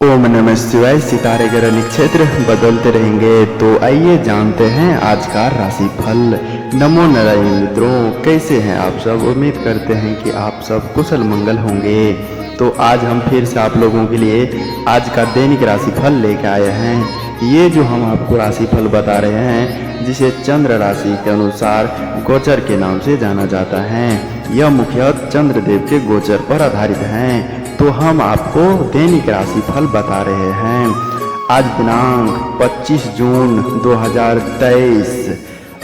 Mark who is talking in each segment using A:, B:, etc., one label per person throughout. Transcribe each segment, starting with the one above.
A: ओम नमः शिवाय। सितारे ग्रह नक्षत्र बदलते रहेंगे, तो आइए जानते हैं आज का राशिफल। नमो नारायण मित्रों, कैसे हैं आप सब। उम्मीद करते हैं कि आप सब कुशल मंगल होंगे। तो आज हम फिर से आप लोगों के लिए आज का दैनिक राशिफल लेकर आए हैं। ये जो हम आपको राशिफल बता रहे हैं, जिसे चंद्र राशि के अनुसार गोचर के नाम से जाना जाता है, यह मुख्यतः चंद्रदेव के गोचर पर आधारित हैं। तो हम आपको दैनिक राशिफल बता रहे हैं। आज दिनांक 25 जून 2023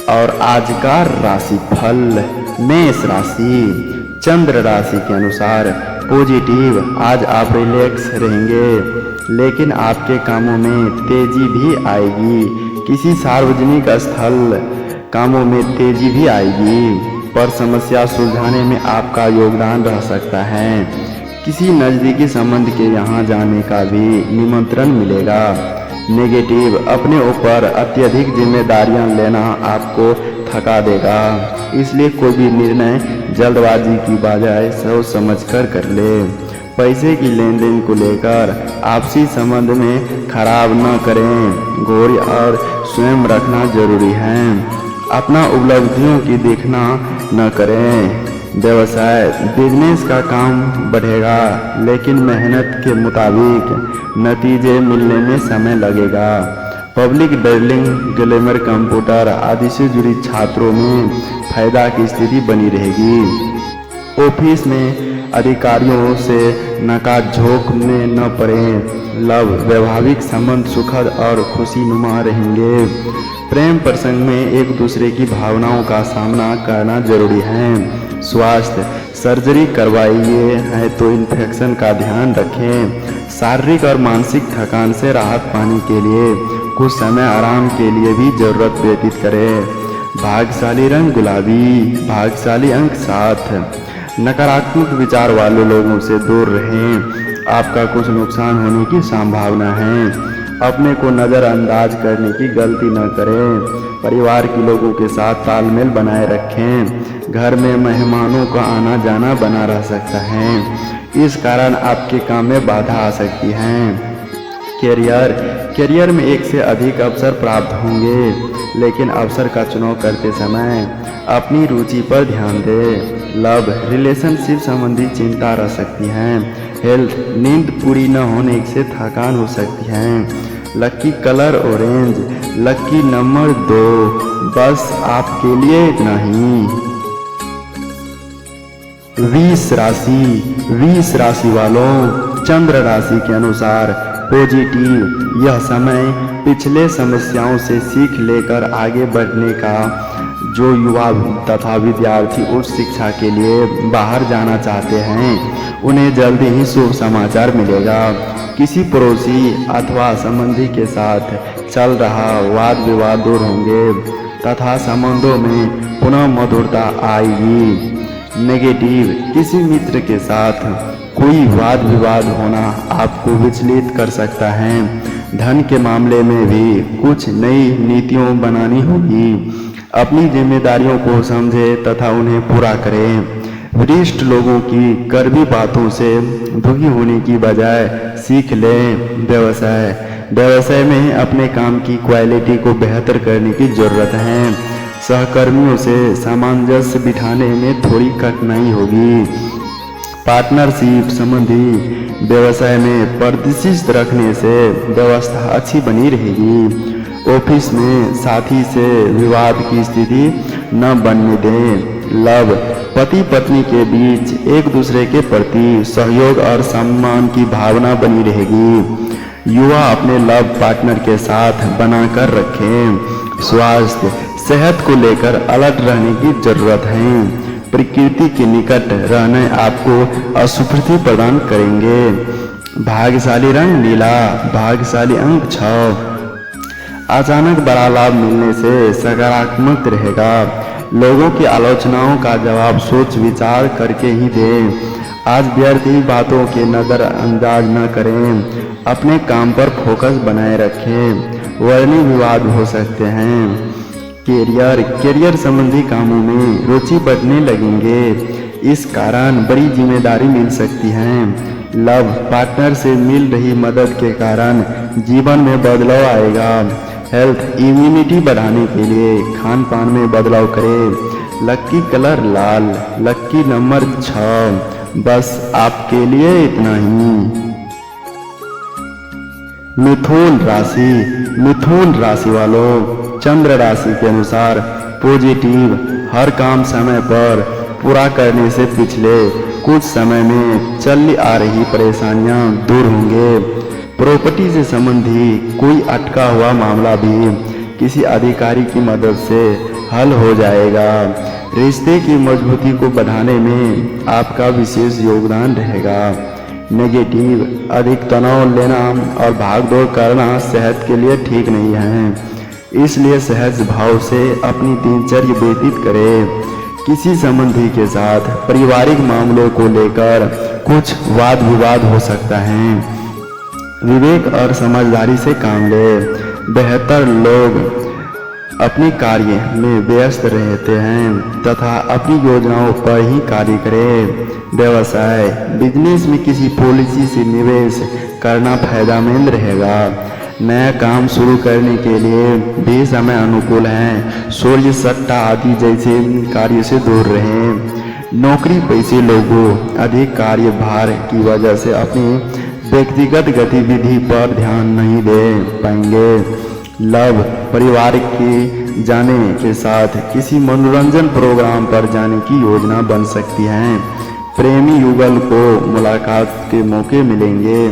A: और आज का राशिफल मेष राशि चंद्र राशि के अनुसार पॉजिटिव। आज आप रिलैक्स रहेंगे, लेकिन आपके कामों में तेजी भी आएगी। किसी सार्वजनिक स्थल कामों में तेजी भी आएगी, पर समस्या सुलझाने में आपका योगदान रह सकता है। किसी नज़दीकी संबंध के यहाँ जाने का भी निमंत्रण मिलेगा। नेगेटिव, अपने ऊपर अत्यधिक जिम्मेदारियां लेना आपको थका देगा, इसलिए कोई भी निर्णय जल्दबाजी की बजाय सोच समझकर कर ले। पैसे की लेन देन को लेकर आपसी संबंध में खराब न करें। गौर और स्वयं रखना जरूरी है। अपना उपलब्धियों की देखना न करें। व्यवसाय, बिजनेस का काम बढ़ेगा, लेकिन मेहनत के मुताबिक नतीजे मिलने में समय लगेगा। पब्लिक डीलिंग, ग्लैमर, कंप्यूटर आदि से जुड़ी छात्रों में फायदा की स्थिति बनी रहेगी। ऑफिस में अधिकारियों से नकाझोंक में न पड़ें। लव, वैवाहिक संबंध सुखद और खुशीनुमा रहेंगे। प्रेम प्रसंग में एक दूसरे की भावनाओं का सामना करना जरूरी है। स्वास्थ्य, सर्जरी करवाइए है तो इन्फेक्शन का ध्यान रखें। शारीरिक और मानसिक थकान से राहत पाने के लिए कुछ समय आराम के लिए भी जरूरत व्यतीत करें। भाग्यशाली रंग गुलाबी, भाग्यशाली अंक 7। नकारात्मक विचार वाले लोगों से दूर रहें। आपका कुछ नुकसान होने की संभावना है। अपने को नज़रअंदाज करने की गलती न करें। परिवार के लोगों के साथ तालमेल बनाए रखें। घर में मेहमानों का आना जाना बना रह सकता है, इस कारण आपके काम में बाधा आ सकती है। करियर में एक से अधिक अवसर प्राप्त होंगे, लेकिन अवसर का चुनाव करते समय अपनी रुचि पर ध्यान दें। लव, रिलेशनशिप संबंधी चिंता रह सकती है। हेल्थ, नींद पूरी न होने से थकान हो सकती है। Lucky colour orange, lucky number 2, बस आपके लिए नहीं। 20 राशि वालों, चंद्र राशि के अनुसार पॉजिटिव। यह समय पिछले समस्याओं से सीख लेकर आगे बढ़ने का। जो युवा तथा विद्यार्थी उच्च शिक्षा के लिए बाहर जाना चाहते हैं, उन्हें जल्दी ही शुभ समाचार मिलेगा। किसी पड़ोसी अथवा संबंधी के साथ चल रहा वाद विवाद दूर होंगे तथा संबंधों में पुनः मधुरता आएगी। नेगेटिव, किसी मित्र के साथ कोई वाद विवाद होना आपको विचलित कर सकता है। धन के मामले में भी कुछ नई नीतियों बनानी होगी। अपनी जिम्मेदारियों को समझें तथा उन्हें पूरा करें। वरिष्ठ लोगों की कड़वी बातों से दुखी होने की बजाय सीख लें। व्यवसाय में अपने काम की क्वालिटी को बेहतर करने की जरूरत है। सहकर्मियों से सामंजस्य बिठाने में थोड़ी कठिनाई होगी। पार्टनरशिप संबंधी व्यवसाय में प्रतिष्ठित रखने से व्यवस्था अच्छी बनी रहेगी। ऑफिस में साथी से विवाद की स्थिति न बनने दें। लव, पति पत्नी के बीच एक दूसरे के प्रति सहयोग और सम्मान की भावना बनी रहेगी। युवा अपने लव पार्टनर के साथ बनाकर रखें। स्वास्थ्य, सेहत को लेकर अलर्ट रहने की जरूरत है। प्रकृति के निकट रहने आपको अस्फूर्ति प्रदान करेंगे। भाग्यशाली रंग नीला, भाग्यशाली अंक 6। अचानक बड़ा लाभ मिलने से सकारात्मक रहेगा। लोगों की आलोचनाओं का जवाब सोच विचार करके ही दें। आज व्यर्थ ही बातों के नज़रअंदाज न करें। अपने काम पर फोकस बनाए रखें। वर्णी विवाद हो सकते हैं। करियर संबंधी कामों में रुचि बढ़ने लगेंगे, इस कारण बड़ी जिम्मेदारी मिल सकती है। लव पार्टनर से मिल रही मदद के कारण जीवन में बदलाव आएगा। हेल्थ इम्यूनिटी बढ़ाने के लिए खान पान में बदलाव करें। लक्की कलर लाल, लक्की नंबर 6। बस आपके लिए इतना ही। मिथुन राशि वालों, चंद्र राशि के अनुसार पॉजिटिव हर काम समय पर पूरा करने से पिछले कुछ समय में चल आ रही परेशानियां दूर होंगे। प्रॉपर्टी से संबंधी कोई अटका हुआ मामला भी किसी अधिकारी की मदद से हल हो जाएगा। रिश्ते की मजबूती को बढ़ाने में आपका विशेष योगदान रहेगा। नेगेटिव अधिक तनाव लेना और भागदौड़ करना सेहत के लिए ठीक नहीं है, इसलिए सहज भाव से अपनी दिनचर्या व्यतीत करें। किसी संबंधी के साथ पारिवारिक मामलों को लेकर कुछ वाद विवाद हो सकता है। विवेक और समझदारी से काम लें। बेहतर लोग अपने कार्य में व्यस्त रहते हैं तथा अपनी योजनाओं पर ही कार्य करें। व्यवसाय बिजनेस में किसी पॉलिसी से निवेश करना फायदेमंद रहेगा। नया काम शुरू करने के लिए भी समय अनुकूल है। सूर्य सट्टा आदि जैसे कार्य से दूर रहें। नौकरी पेशे लोगों अधिक कार्य भार की वजह से अपनी व्यक्तिगत गतिविधि पर ध्यान नहीं दे पाएंगे। लव परिवार के जाने के साथ किसी मनोरंजन प्रोग्राम पर जाने की योजना बन सकती है। प्रेमी युगल को मुलाकात के मौके मिलेंगे।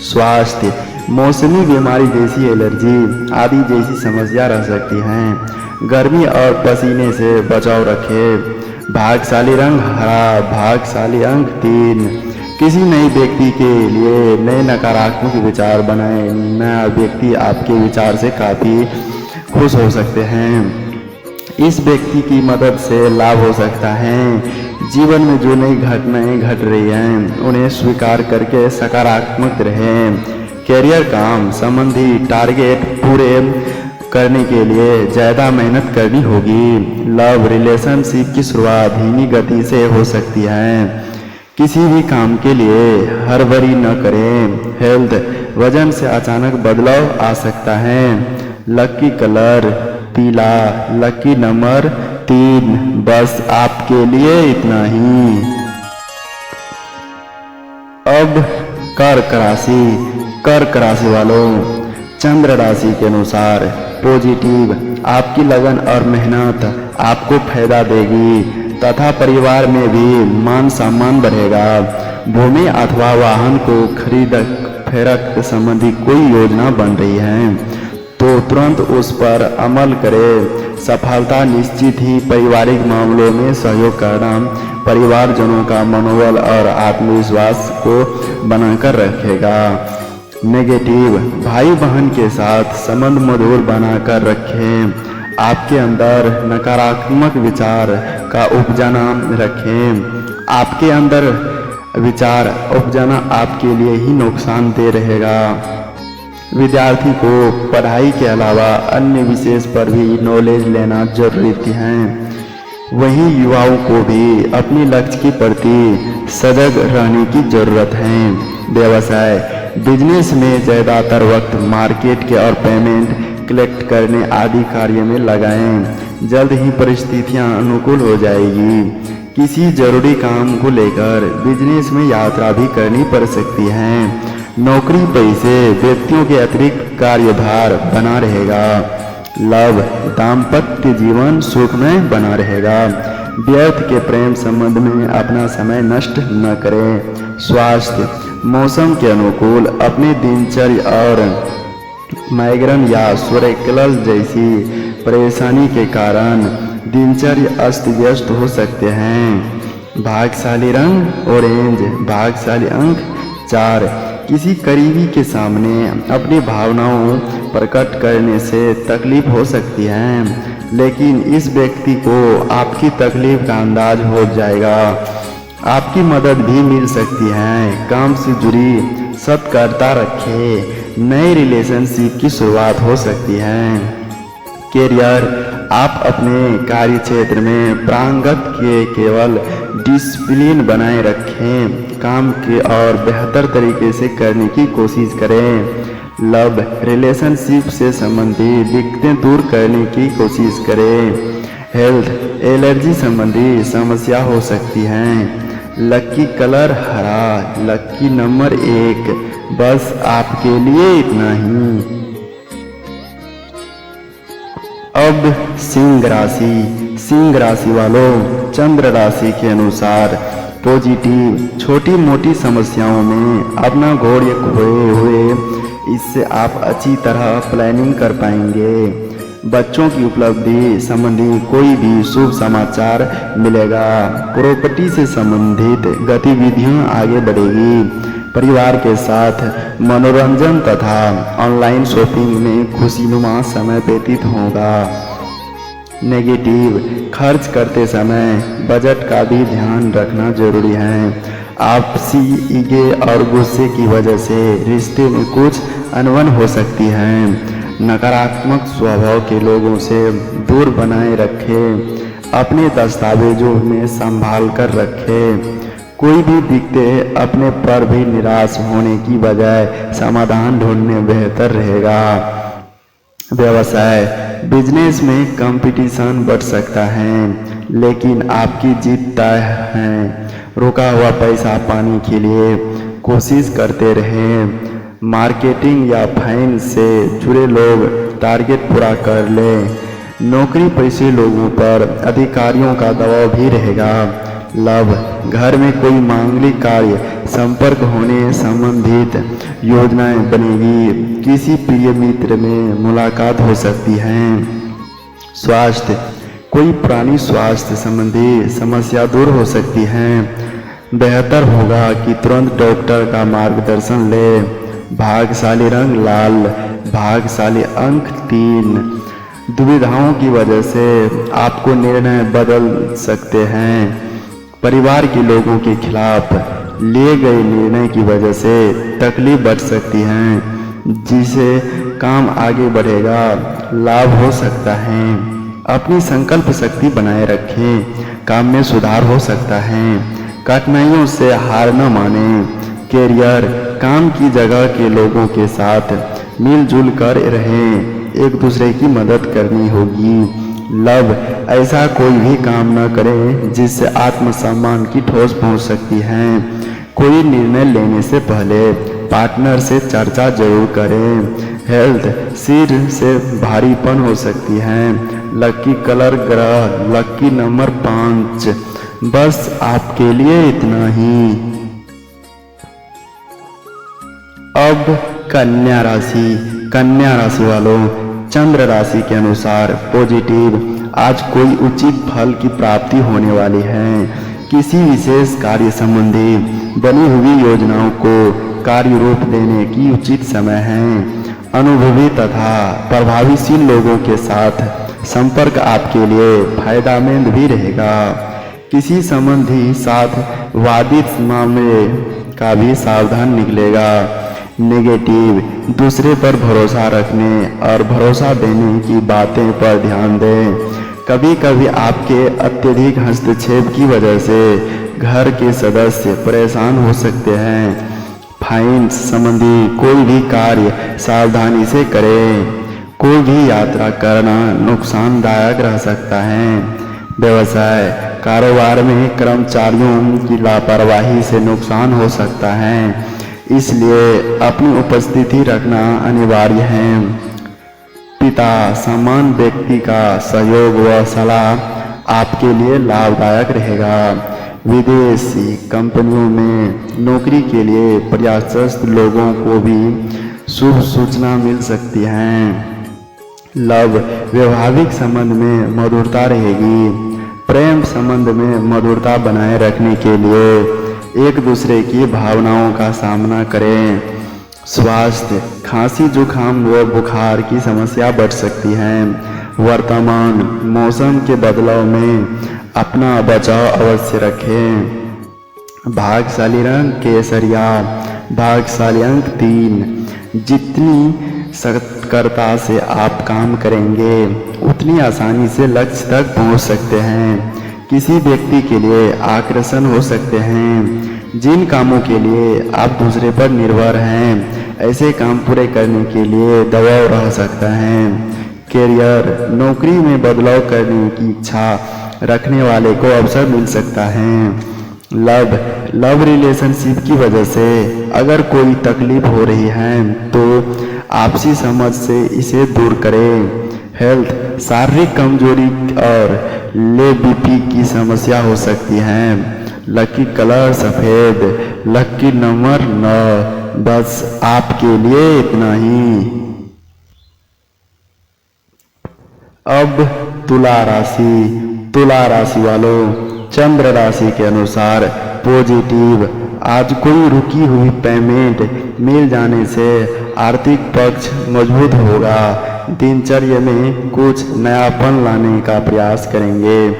A: स्वास्थ्य मौसमी बीमारी जैसी एलर्जी आदि जैसी समस्या रह सकती हैं। गर्मी और पसीने से बचाव रखें। भाग्यशाली रंग हरा, भाग्यशाली अंक 3। किसी नए व्यक्ति के लिए नए नकारात्मक विचार बनाएं। नया व्यक्ति आपके विचार से काफ़ी खुश हो सकते हैं। इस व्यक्ति की मदद से लाभ हो सकता है। जीवन में जो नई घटनाएं घट रही हैं उन्हें स्वीकार करके सकारात्मक रहें। कैरियर काम संबंधी टारगेट पूरे करने के लिए ज़्यादा मेहनत करनी होगी। लव रिलेशनशिप की शुरुआत धीमी गति से हो सकती है। किसी भी काम के लिए हड़बड़ी न करें। हेल्थ वजन से अचानक बदलाव आ सकता है। लकी कलर पीला, लकी नंबर 3। बस आपके लिए इतना ही। अब कर्क राशि वालों, चंद्र राशि के अनुसार पॉजिटिव आपकी लगन और मेहनत आपको फायदा देगी तथा परिवार में भी मान सम्मान बढ़ेगा। भूमि अथवा वाहन को खरीद फरोख्त संबंधी कोई योजना बन रही है तो तुरंत उस पर अमल करें। सफलता निश्चित ही। पारिवारिक मामलों में सहयोग करना परिवारजनों का मनोबल और आत्मविश्वास को बनाकर रखेगा। नेगेटिव भाई बहन के साथ संबंध मधुर बनाकर रखें। आपके अंदर नकारात्मक विचार का उपजाना रखें। आपके अंदर विचार उपजाना आपके लिए ही नुकसानदेह रहेगा। विद्यार्थी को पढ़ाई के अलावा अन्य विषय पर भी नॉलेज लेना जरूरी है। वहीं युवाओं को भी अपने लक्ष्य के प्रति सजग रहने की जरूरत है। व्यवसाय बिजनेस में ज़्यादातर वक्त मार्केट के और पेमेंट कलेक्ट करने आदि कार्य में लगाएं। जल्द ही परिस्थितियां अनुकूल हो जाएगी। किसी जरूरी काम को लेकर बिजनेस में यात्रा भी करनी पड़ सकती है। नौकरी पेशे व्यक्तियों के अतिरिक्त कार्यभार बना रहेगा। लव दाम्पत्य जीवन सुखमय बना रहेगा। व्यर्थ के प्रेम संबंध में अपना समय नष्ट न करें। स्वास्थ्य मौसम के अनुकूल अपने दिनचर्या और माइग्रेन या स्वरक्लस जैसी परेशानी के कारण दिनचर्या अस्त व्यस्त हो सकते हैं। भाग्यशाली रंग ऑरेंज, भाग्यशाली अंक 4। किसी करीबी के सामने अपनी भावनाओं प्रकट करने से तकलीफ हो सकती है, लेकिन इस व्यक्ति को आपकी तकलीफ का अंदाज हो जाएगा। आपकी मदद भी मिल सकती है। काम से जुड़ी सतर्कता रखें। नए रिलेशनशिप की शुरुआत हो सकती है। कैरियर आप अपने कार्य क्षेत्र में प्रांगत के केवल डिसिप्लिन बनाए रखें, काम के और बेहतर तरीके से करने की कोशिश करें। लव रिलेशनशिप से संबंधित दिक्कतें दूर करने की कोशिश करें। हेल्थ एलर्जी संबंधी समस्या हो सकती हैं। लकी कलर हरा, लकी नंबर 1। बस आपके लिए इतना ही। अब सिंह राशि वालों, चंद्र राशि के अनुसार पॉजिटिव छोटी मोटी समस्याओं में अपना घोड़े खोए हुए, इससे आप अच्छी तरह प्लानिंग कर पाएंगे। बच्चों की उपलब्धि संबंधी कोई भी शुभ समाचार मिलेगा। प्रॉपर्टी से संबंधित गतिविधियां आगे बढ़ेगी। परिवार के साथ मनोरंजन तथा ऑनलाइन शॉपिंग में खुशीनुमा समय व्यतीत होगा। नेगेटिव खर्च करते समय बजट का भी ध्यान रखना जरूरी है। आपसी ईगे और गुस्से की वजह से रिश्ते में कुछ अनबन हो सकती है। नकारात्मक स्वभाव के लोगों से दूर बनाए रखें। अपने दस्तावेजों में संभाल कर रखें। कोई भी दिक्कतें अपने पर भी निराश होने की बजाय समाधान ढूंढने बेहतर रहेगा। व्यवसाय बिजनेस में कंपटीशन बढ़ सकता है, लेकिन आपकी जीत तय है। रुका हुआ पैसा पाने के लिए कोशिश करते रहें। मार्केटिंग या फाइनेंस से जुड़े लोग टारगेट पूरा कर लें। नौकरी पेशे लोगों पर अधिकारियों का दबाव भी रहेगा। लव घर में कोई मांगलिक कार्य संपर्क होने संबंधित योजनाएं बनेगी। किसी प्रिय मित्र में मुलाकात हो सकती है। स्वास्थ्य कोई पुरानी स्वास्थ्य संबंधी समस्या दूर हो सकती है। बेहतर होगा कि तुरंत डॉक्टर का मार्गदर्शन लें। भाग्यशाली रंग लाल, भाग्यशाली अंक 3। दुविधाओं की वजह से आपको निर्णय बदल सकते हैं। परिवार के लोगों के खिलाफ लिए गए निर्णय की वजह से तकलीफ बढ़ सकती है, जिससे काम आगे बढ़ेगा, लाभ हो सकता है। अपनी संकल्प शक्ति बनाए रखें, काम में सुधार हो सकता है। कठिनाइयों से हार न माने। कैरियर काम की जगह के लोगों के साथ मिलजुल कर रहें, एक दूसरे की मदद करनी होगी। लव ऐसा कोई भी काम न करें जिससे आत्मसम्मान की ठोस पहुंच सकती है। कोई निर्णय लेने से पहले पार्टनर से चर्चा जरूर करें। हेल्थ सिर से भारीपन हो सकती है। लकी कलर ग्रह, लकी नंबर 5। बस आपके लिए इतना ही। अब कन्या राशि वालों, चंद्र राशि के अनुसार पॉजिटिव आज कोई उचित फल की प्राप्ति होने वाली है। किसी विशेष कार्य संबंधी बनी हुई योजनाओं को कार्य रूप देने की उचित समय है। अनुभवी तथा प्रभावशील लोगों के साथ संपर्क आपके लिए फायदेमंद भी रहेगा। किसी संबंधी साथ वादित मामले का भी सावधान निकलेगा। नेगेटिव दूसरे पर भरोसा रखने और भरोसा देने की बातें पर ध्यान दें। कभी कभी आपके अत्यधिक हस्तक्षेप की वजह से घर के सदस्य परेशान हो सकते हैं। फाइनेंस संबंधी कोई भी कार्य सावधानी से करें। कोई भी यात्रा करना नुकसानदायक रह सकता है। व्यवसाय कारोबार में कर्मचारियों की लापरवाही से नुकसान हो सकता है, इसलिए अपनी उपस्थिति रखना अनिवार्य है। पिता समान व्यक्ति का सहयोग व सलाह आपके लिए लाभदायक रहेगा। विदेशी कंपनियों में नौकरी के लिए प्रयासरत लोगों को भी शुभ सूचना मिल सकती है। लव वैवाहिक संबंध में मधुरता रहेगी। प्रेम संबंध में मधुरता बनाए रखने के लिए एक दूसरे की भावनाओं का सामना करें। स्वास्थ्य खांसी जुकाम व बुखार की समस्या बढ़ सकती है। वर्तमान मौसम के बदलाव में अपना बचाव अवश्य रखें। भाग्यशाली रंग केसरिया, भाग्यशाली अंक 3। जितनी सतर्कता से आप काम करेंगे उतनी आसानी से लक्ष्य तक पहुंच सकते हैं। किसी व्यक्ति के लिए आकर्षण हो सकते हैं। जिन कामों के लिए आप दूसरे पर निर्भर हैं, ऐसे काम पूरे करने के लिए दबाव रह सकता है। करियर, नौकरी में बदलाव करने की इच्छा रखने वाले को अवसर मिल सकता है। लव रिलेशनशिप की वजह से अगर कोई तकलीफ हो रही है तो आपसी समझ से इसे दूर करें। हेल्थ, शारीरिक कमजोरी और लो बीपी की समस्या हो सकती है। लकी कलर सफ़ेद, लकी नंबर 9। बस आपके लिए इतना ही। अब तुला राशि वालों, चंद्र राशि के अनुसार पॉजिटिव। आज कोई रुकी हुई पेमेंट मिल जाने से आर्थिक पक्ष मजबूत होगा। दिनचर्या में कुछ नयापन लाने का प्रयास करेंगे,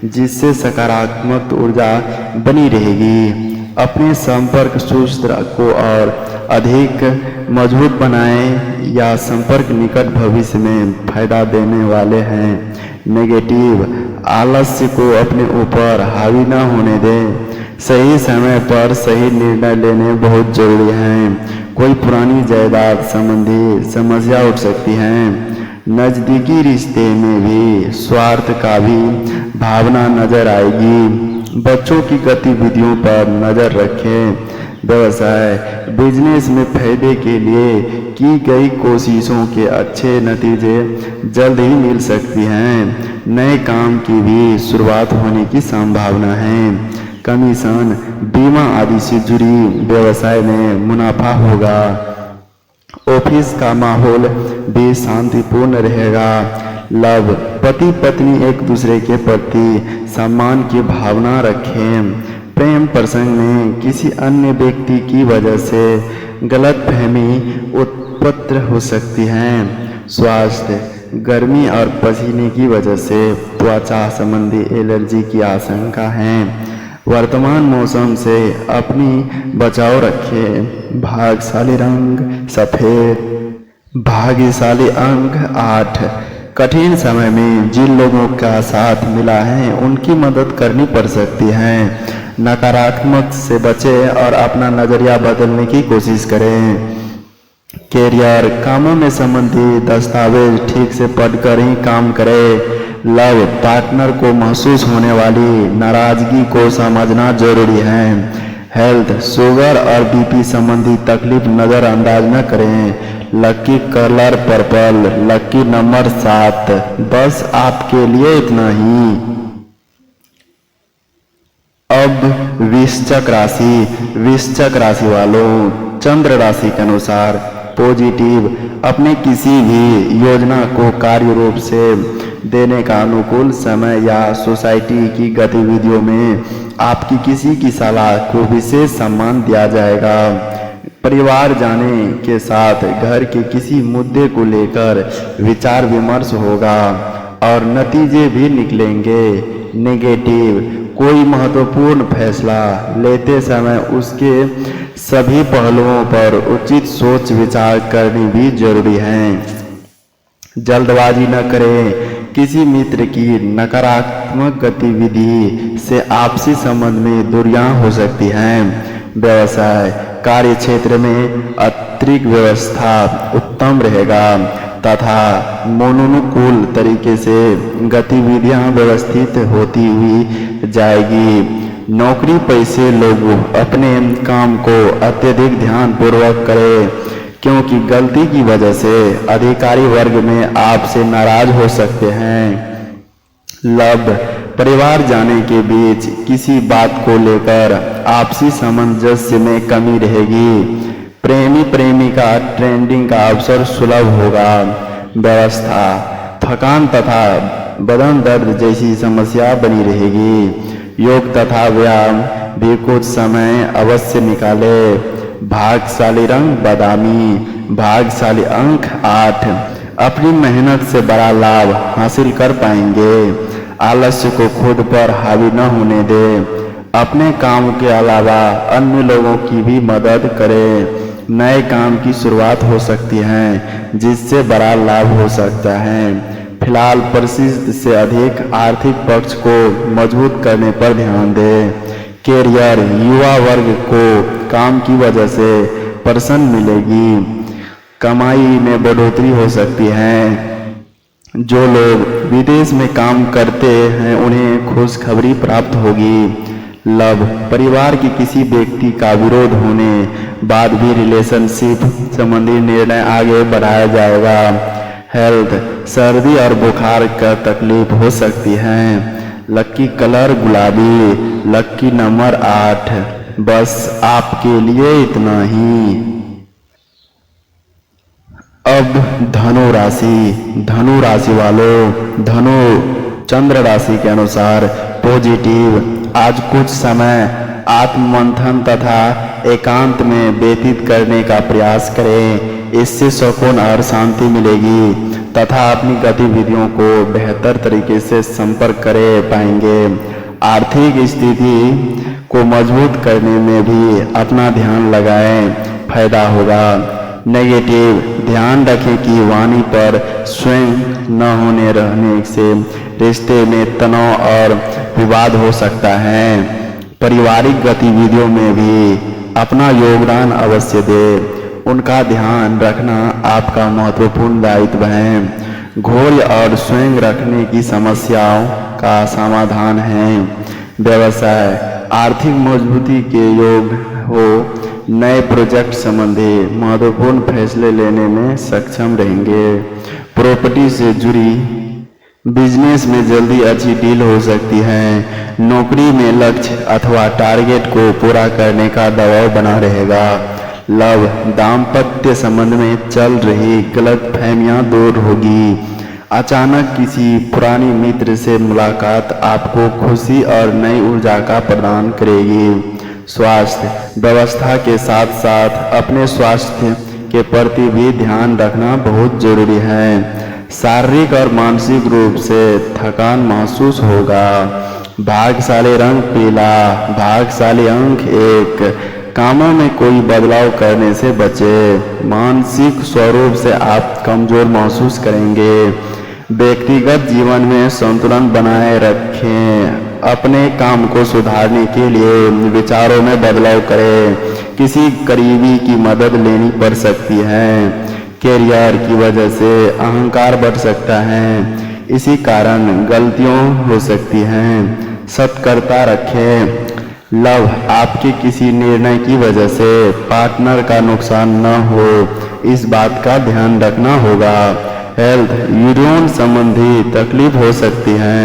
A: जिससे सकारात्मक ऊर्जा बनी रहेगी। अपने संपर्क सूत्र को और अधिक मजबूत बनाएं या संपर्क निकट भविष्य में फायदा देने वाले हैं। नेगेटिव, आलस्य को अपने ऊपर हावी न होने दें। सही समय पर सही निर्णय लेने बहुत जरूरी हैं। कोई पुरानी जायदाद संबंधी समस्या उठ सकती है। नज़दीकी रिश्ते में भी स्वार्थ का भी भावना नजर आएगी। बच्चों की गतिविधियों पर नजर रखें। व्यवसाय, बिजनेस में फायदे के लिए की गई कोशिशों के अच्छे नतीजे जल्द ही मिल सकती हैं। नए काम की भी शुरुआत होने की संभावना है। कमीशन, बीमा आदि से जुड़ी व्यवसाय में मुनाफा होगा। ऑफिस का माहौल भी शांतिपूर्ण रहेगा। लव, पति पत्नी एक दूसरे के प्रति सम्मान की भावना रखें। प्रेम प्रसंग में किसी अन्य व्यक्ति की वजह से गलतफहमी उत्पन्न हो सकती है। स्वास्थ्य, गर्मी और पसीने की वजह से त्वचा संबंधी एलर्जी की आशंका है। वर्तमान मौसम से अपनी बचाव रखें। भाग्यशाली रंग सफ़ेद, भाग्यशाली अंक 8। कठिन समय में जिन लोगों का साथ मिला है उनकी मदद करनी पड़ सकती है। नकारात्मक से बचें और अपना नज़रिया बदलने की कोशिश करें। कैरियर, कामों में संबंधित दस्तावेज ठीक से पढ़कर ही काम करें। लव, पार्टनर को महसूस होने वाली नाराजगी को समझना जरूरी है। हेल्थ, शुगर और बीपी संबंधी तकलीफ नज़रअंदाज न करें। Lucky colour purple, lucky number 7। बस आपके लिए इतना ही। अब वृश्चिक राशि वालों, चंद्र राशि के अनुसार पॉजिटिव। अपने किसी भी योजना को कार्य रूप से देने का अनुकूल समय या सोसाइटी की गतिविधियों में आपकी किसी की सलाह को विशेष सम्मान दिया जाएगा। परिवार जाने के साथ घर के किसी मुद्दे को लेकर विचार विमर्श होगा और नतीजे भी निकलेंगे। नेगेटिव, कोई महत्वपूर्ण फैसला लेते समय उसके सभी पहलुओं पर उचित सोच विचार करनी भी जरूरी है। जल्दबाजी न करें। किसी मित्र की नकारात्मक गतिविधि से आपसी संबंध में दूरियां हो सकती हैं। व्यवसाय, कार्य क्षेत्र में अतिरिक्त व्यवस्था उत्तम रहेगा तथा मनोनुकूल तरीके से गतिविधियां व्यवस्थित होती हुई जाएगी। नौकरी पेशे लोग अपने काम को अत्यधिक ध्यान पूर्वक करें, क्योंकि गलती की वजह से अधिकारी वर्ग में आपसे नाराज हो सकते हैं। लव, परिवार जाने के बीच किसी बात को लेकर आपसी सामंजस्य में कमी रहेगी। प्रेमी प्रेमिका ट्रेंडिंग का अवसर सुलभ होगा। व्यवस्था, थकान तथा बदन दर्द जैसी समस्या बनी रहेगी। योग तथा व्यायाम भी कुछ समय अवश्य निकाले। भाग्यशाली रंग बादामी, भाग्यशाली अंक 8। अपनी मेहनत से बड़ा लाभ हासिल कर पाएंगे। आलस्य को खुद पर हावी न होने दें। अपने काम के अलावा अन्य लोगों की भी मदद करें। नए काम की शुरुआत हो सकती है जिससे बड़ा लाभ हो सकता है। फिलहाल परिस्थिति से अधिक आर्थिक पक्ष को मजबूत करने पर ध्यान दें। कैरियर, युवा वर्ग को काम की वजह से प्रसन्न मिलेगी, कमाई में बढ़ोतरी हो सकती है। जो लोग विदेश में काम करते हैं उन्हें खुशखबरी प्राप्त होगी। लव, परिवार के किसी व्यक्ति का विरोध होने बाद भी रिलेशनशिप संबंधी निर्णय आगे बढ़ाया जाएगा। हेल्थ, सर्दी और बुखार का तकलीफ हो सकती है। लकी कलर गुलाबी, लकी नंबर 8। बस आपके लिए इतना ही। अब धनु राशि वालों, धनु चंद्र राशि के अनुसार पॉजिटिव। आज कुछ समय आत्ममंथन तथा एकांत में व्यतीत करने का प्रयास करें। इससे सुकून और शांति मिलेगी तथा अपनी गतिविधियों को बेहतर तरीके से संपर्क कर पाएंगे। आर्थिक स्थिति को मजबूत करने में भी अपना ध्यान लगाएं, फायदा होगा। नेगेटिव, ध्यान रखें कि वाणी पर स्वयं न होने रहने से रिश्ते में तनाव और विवाद हो सकता है। पारिवारिक गतिविधियों में भी अपना योगदान अवश्य दें, उनका ध्यान रखना आपका महत्वपूर्ण दायित्व है। घोर और स्वयं रखने की समस्याओं का समाधान है। व्यवसाय, आर्थिक मजबूती के योग हो, नए प्रोजेक्ट संबंधी महत्वपूर्ण फैसले लेने में सक्षम रहेंगे। प्रॉपर्टी से जुड़ी बिजनेस में जल्दी अच्छी डील हो सकती है। नौकरी में लक्ष्य अथवा टारगेट को पूरा करने का दबाव बना रहेगा। लव, दाम्पत्य संबंध में चल रही गलतफहमियां दूर होगी। अचानक किसी पुरानी मित्र से मुलाकात आपको खुशी और नई ऊर्जा का प्रदान करेगी। स्वास्थ्य व्यवस्था के साथ साथ अपने स्वास्थ्य के प्रति भी ध्यान रखना बहुत जरूरी है। शारीरिक और मानसिक रूप से थकान महसूस होगा। भाग्यशाली रंग पीला, भाग्यशाली अंक 1। कामों में कोई बदलाव करने से बचे, मानसिक स्वरूप से आप कमजोर महसूस करेंगे। व्यक्तिगत जीवन में संतुलन बनाए रखें, अपने काम को सुधारने के लिए विचारों में बदलाव करें। किसी करीबी की मदद लेनी पड़ सकती है। कैरियर की वजह से अहंकार बढ़ सकता है, इसी कारण गलतियां हो सकती हैं, सतर्कता रखें। लव, आपके किसी निर्णय की वजह से पार्टनर का नुकसान न हो, इस बात का ध्यान रखना होगा। हेल्थ, यूरिन संबंधी तकलीफ हो सकती है।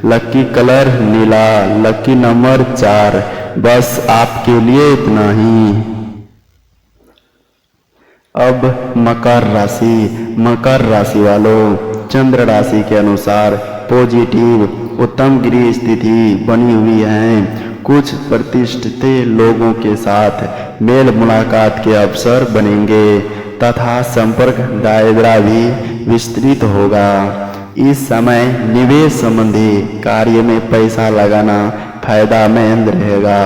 A: लकी कलर नीला, लकी नंबर 4। बस आपके लिए इतना ही। अब मकर राशि वालों, चंद्र राशि के अनुसार पॉजिटिव, उत्तम गृह स्थिति बनी हुई है। कुछ प्रतिष्ठित लोगों के साथ मेल मुलाकात के अवसर बनेंगे तथा संपर्क दायरा भी विस्तृत होगा। इस समय निवेश संबंधी कार्य में पैसा लगाना फायदेमंद रहेगा।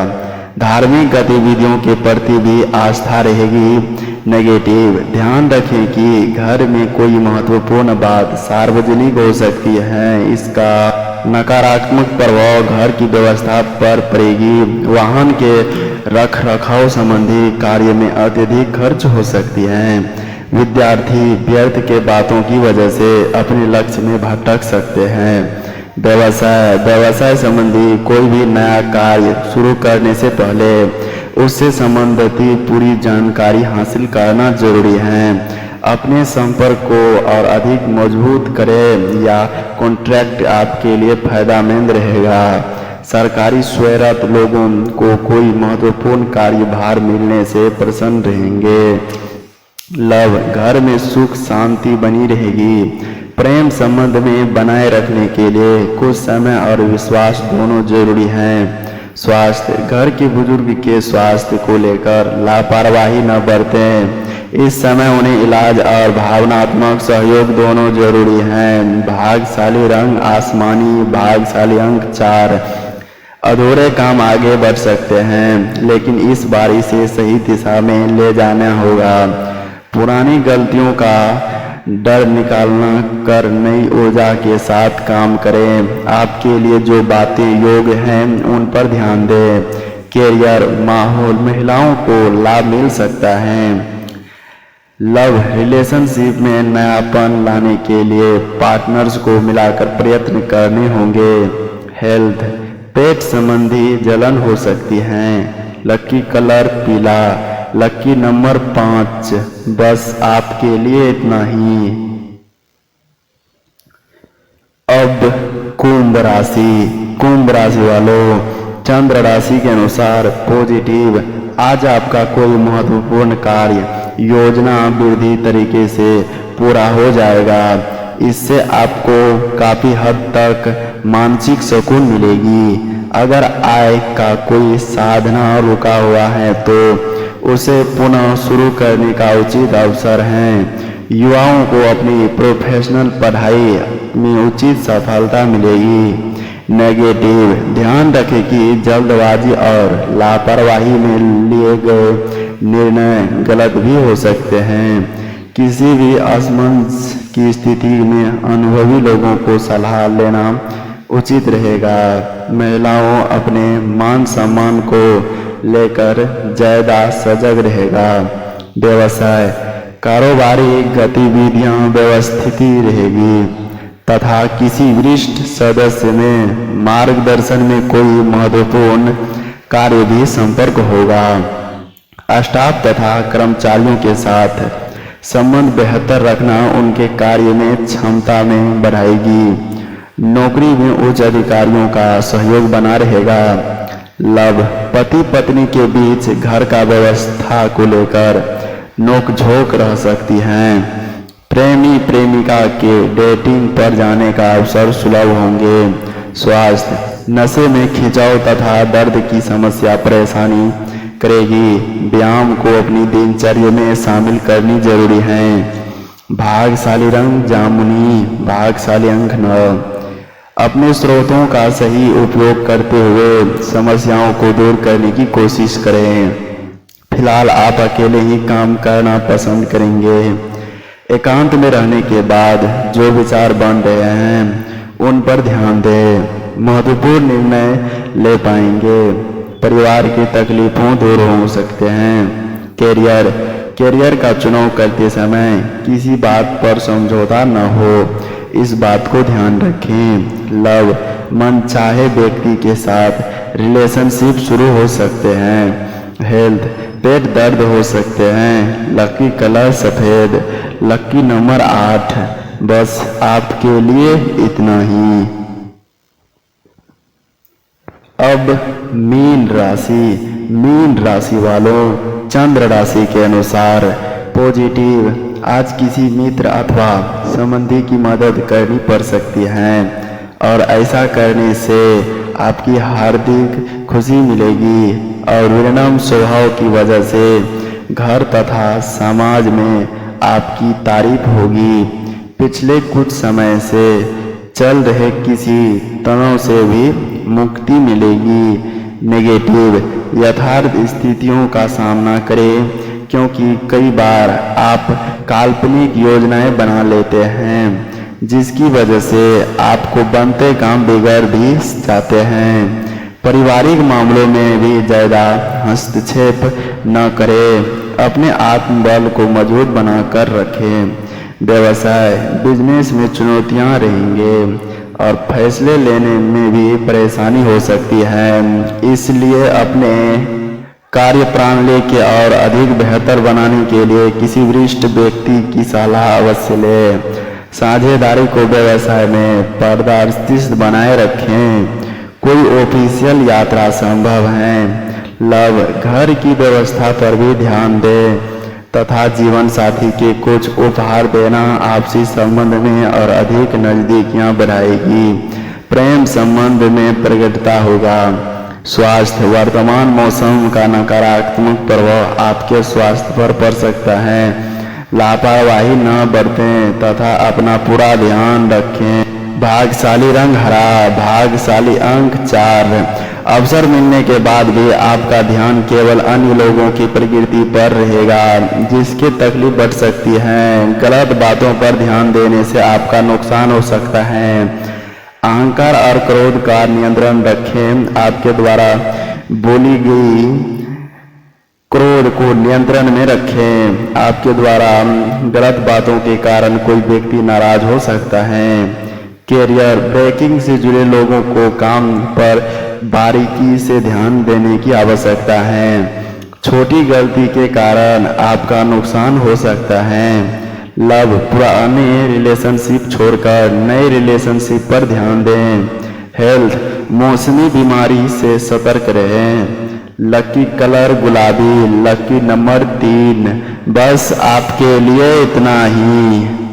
A: धार्मिक गतिविधियों के प्रति भी आस्था रहेगी। नेगेटिव, ध्यान रखें कि घर में कोई महत्वपूर्ण बात सार्वजनिक हो सकती है, इसका नकारात्मक प्रभाव घर की व्यवस्था पर पड़ेगी। वाहन के रख रखाव संबंधी कार्य में अत्यधिक खर्च हो सकती है। विद्यार्थी व्यर्थ के बातों की वजह से अपने लक्ष्य में भटक सकते हैं। व्यवसाय संबंधी कोई भी नया कार्य शुरू करने से पहले उससे संबंधित पूरी जानकारी हासिल करना जरूरी है। अपने संपर्क को और अधिक मजबूत करें या कॉन्ट्रैक्ट आपके लिए फायदेमंद रहेगा। सरकारी सेवारत लोगों को कोई महत्वपूर्ण कार्यभार मिलने से प्रसन्न रहेंगे। लव, घर में सुख शांति बनी रहेगी। प्रेम संबंध में बनाए रखने के लिए कुछ समय और विश्वास दोनों जरूरी हैं। स्वास्थ्य, घर के बुजुर्ग के स्वास्थ्य को लेकर लापरवाही न बरतें। इस समय उन्हें इलाज और भावनात्मक सहयोग दोनों जरूरी हैं। भाग्यशाली रंग आसमानी, भाग्यशाली अंक 4। अधूरे काम आगे बढ़ सकते हैं, लेकिन इस बार इसे सही दिशा में ले जाना होगा। पुरानी गलतियों का डर निकालना कर नई ऊर्जा के साथ काम करें। आपके लिए जो बातें योग्य हैं उन पर ध्यान दें। कैरियर, माहौल, महिलाओं को लाभ मिल सकता है। लव रिलेशनशिप में नयापन लाने के लिए पार्टनर्स को मिलाकर प्रयत्न करने होंगे। हेल्थ, पेट संबंधी जलन हो सकती है। लकी कलर पीला, लकी नंबर 5। बस आपके लिए इतना ही। अब कुंभ राशि वालों, चंद्र राशि के अनुसार पॉजिटिव। आज आपका कोई महत्वपूर्ण कार्य योजना विधि तरीके से पूरा हो जाएगा। इससे आपको काफी हद तक मानसिक सुकून मिलेगी। अगर आय का कोई साधना रुका हुआ है तो उसे पुनः शुरू करने का उचित अवसर है। युवाओं को अपनी प्रोफेशनल पढ़ाई में उचित सफलता मिलेगी। नेगेटिव, ध्यान रखें कि जल्दबाजी और लापरवाही में लिए गए निर्णय गलत भी हो सकते हैं। किसी भी असमंजस की स्थिति में अनुभवी लोगों को सलाह लेना उचित रहेगा। महिलाओं अपने मान सम्मान को लेकर ज्यादा सजग रहेगा। व्यवसाय, कारोबारी गतिविधियां व्यवस्थित रहेगी तथा किसी वरिष्ठ सदस्य में मार्गदर्शन में कोई महत्वपूर्ण कार्य भी संपर्क होगा। स्टाफ तथा कर्मचारियों के साथ संबंध बेहतर रखना उनके कार्य में क्षमता में बढ़ाएगी। नौकरी में उच्च अधिकारियों का सहयोग बना रहेगा। लव, पति पत्नी के बीच घर का व्यवस्था को लेकर नोकझोंक रह सकती है। प्रेमी प्रेमिका के डेटिंग पर जाने का अवसर सुलभ होंगे। स्वास्थ्य, नशे में खिंचाव तथा दर्द की समस्या परेशानी करेगी। व्यायाम को अपनी दिनचर्या में शामिल करनी जरूरी है। भाग्यशाली रंग जामुनी, भाग्यशाली अंक 9। अपने स्रोतों का सही उपयोग करते हुए समस्याओं को दूर करने की कोशिश करें। फिलहाल आप अकेले ही काम करना पसंद करेंगे। एकांत में रहने के बाद जो विचार बन रहे हैं उन पर ध्यान दें। महत्वपूर्ण निर्णय ले पाएंगे। परिवार की तकलीफों दूर हो सकते हैं। कैरियर का चुनाव करते समय किसी बात पर समझौता न हो, इस बात को ध्यान रखें। लव, मनचाहे व्यक्ति के साथ रिलेशनशिप शुरू हो सकते हैं। हेल्थ, पेट दर्द हो सकते हैं। लकी कलर सफेद, लकी नंबर 8। बस आपके लिए इतना ही। अब मीन राशि वालों, चंद्र राशि के अनुसार पॉजिटिव। आज किसी मित्र अथवा संबंधी की मदद करनी पड़ सकती है और ऐसा करने से आपकी हार्दिक खुशी मिलेगी और विनम्र स्वभाव की वजह से घर तथा समाज में आपकी तारीफ होगी। पिछले कुछ समय से चल रहे किसी तनाव से भी मुक्ति मिलेगी। नेगेटिव, यथार्थ स्थितियों का सामना करें क्योंकि कई बार आप काल्पनिक योजनाएं बना लेते हैं जिसकी वजह से आपको बनते काम बिगड़ भी जाते हैं। पारिवारिक मामलों में भी ज़्यादा हस्तक्षेप न करें। अपने आत्मबल को मजबूत बनाकर रखें। व्यवसाय, बिजनेस में चुनौतियां रहेंगे और फैसले लेने में भी परेशानी हो सकती है। इसलिए अपने कार्य प्रणाली के और अधिक बेहतर बनाने के लिए किसी वरिष्ठ व्यक्ति की सलाह अवश्य लें। साझेदारी को व्यवसाय में पारदर्शिता बनाए रखें। कोई ऑफिशियल यात्रा संभव है। लव, घर की व्यवस्था पर भी ध्यान दें तथा जीवन साथी के कुछ उपहार देना आपसी संबंध में और अधिक नजदीकियां बढ़ाएगी। प्रेम संबंध में प्रगटता होगा। स्वास्थ्य, वर्तमान मौसम का नकारात्मक प्रभाव आपके स्वास्थ्य पर पड़ सकता है। लापरवाही न बरतें तथा अपना पूरा ध्यान रखें। भाग्यशाली रंग हरा, भाग्यशाली अंक 4। अवसर मिलने के बाद भी आपका ध्यान केवल अन्य लोगों की प्रकृति पर रहेगा, जिसकी तकलीफ बढ़ सकती है। गलत बातों पर ध्यान देने से आपका नुकसान हो सकता है। अहंकार और क्रोध का नियंत्रण रखें। आपके द्वारा बोली गई क्रोध को नियंत्रण में रखें। आपके द्वारा गलत बातों के कारण कोई व्यक्ति नाराज हो सकता है। कैरियर ब्रेकिंग से जुड़े लोगों को काम पर बारीकी से ध्यान देने की आवश्यकता है। छोटी गलती के कारण आपका नुकसान हो सकता है। लव पुराने रिलेशनशिप छोड़कर नए रिलेशनशिप पर ध्यान दें। हेल्थ मौसमी बीमारी से सतर्क रहें। लकी कलर गुलाबी, लकी नंबर 3। बस आपके लिए इतना ही।